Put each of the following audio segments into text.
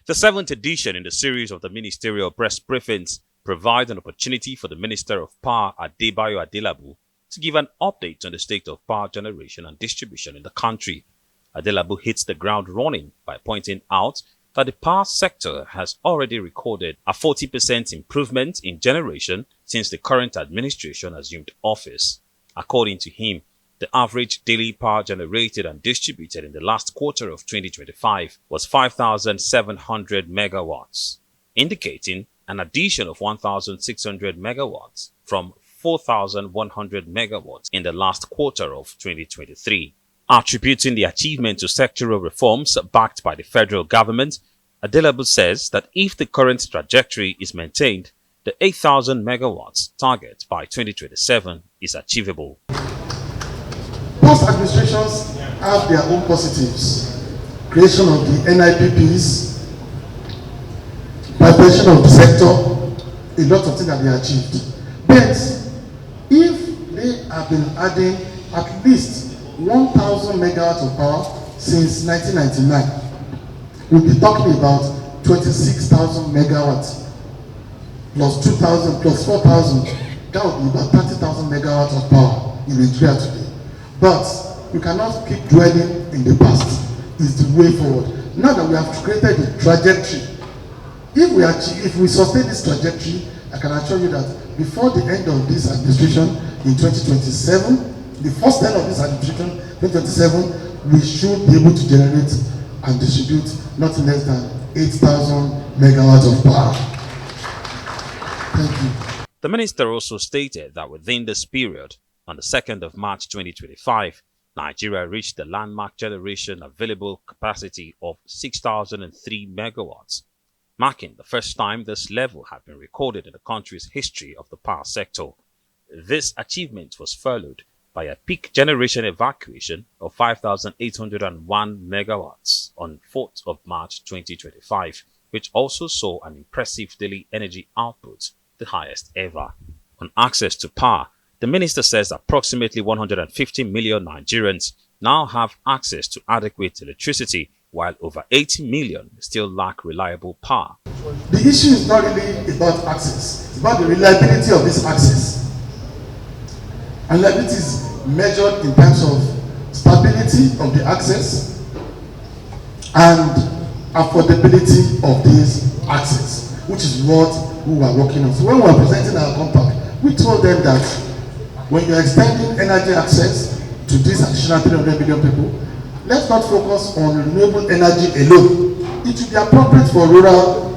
The seventh edition in the series of the ministerial press briefings provides an opportunity for the Minister of Power, Adebayo Adelabu, to give an update on the state of power generation and distribution in the country. Adelabu hits the ground running by pointing out that the power sector has already recorded a 40% improvement in generation since the current administration assumed office. According to him, the average daily power generated and distributed in the last quarter of 2025 was 5,700 megawatts, indicating an addition of 1,600 megawatts from 4,100 megawatts in the last quarter of 2023. Attributing the achievement to sectoral reforms backed by the federal government, Adelabu says that if the current trajectory is maintained, the 8,000 megawatts target by 2027 is achievable. Past administrations have their own positives. Creation of the NIPPs, preparation of the sector, a lot of things that they achieved. But if they have been adding at least 1,000 megawatts of power since 1999, we'll be talking about 26,000 megawatts plus 2,000 plus 4,000. That would be about 30,000 megawatts of power in Nigeria today. But we cannot keep dwelling in the past. It's the way forward. Now that we have created a trajectory, if we sustain this trajectory, I can assure you that before the end of this administration in 2027, the first end of this administration, 2027, we should be able to generate and distribute not less than 8,000 megawatts of power. Thank you. The minister also stated that within this period, on the 2nd of March 2025, Nigeria reached the landmark generation available capacity of 6,003 megawatts, marking the first time this level had been recorded in the country's history of the power sector. This achievement was followed by a peak generation evacuation of 5,801 megawatts on 4th of March 2025, which also saw an impressive daily energy output, the highest ever. On access to power, the minister says approximately 150 million Nigerians now have access to adequate electricity, while over 80 million still lack reliable power. The issue is not really about access, it's about the reliability of this access. And reliability is measured in terms of stability of the access and affordability of this access, which is what we are working on. So when we are presenting our compact, we told them that when you are extending energy access to this additional 300 million people, let's not focus on renewable energy alone. It should be appropriate for rural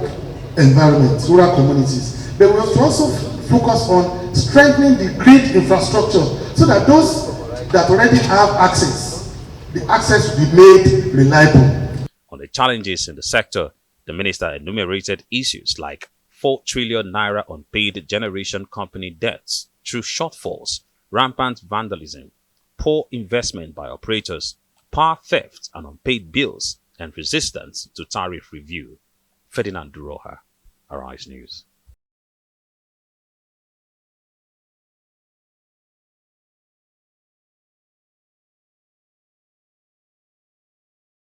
environments, rural communities. But we must also focus on strengthening the grid infrastructure so that those that already have access, the access will be made reliable. On the challenges in the sector, the minister enumerated issues like 4 trillion naira unpaid generation company debts through shortfalls, rampant vandalism, poor investment by operators, power theft and unpaid bills, and resistance to tariff review. Ferdinand Duroha, Arise News.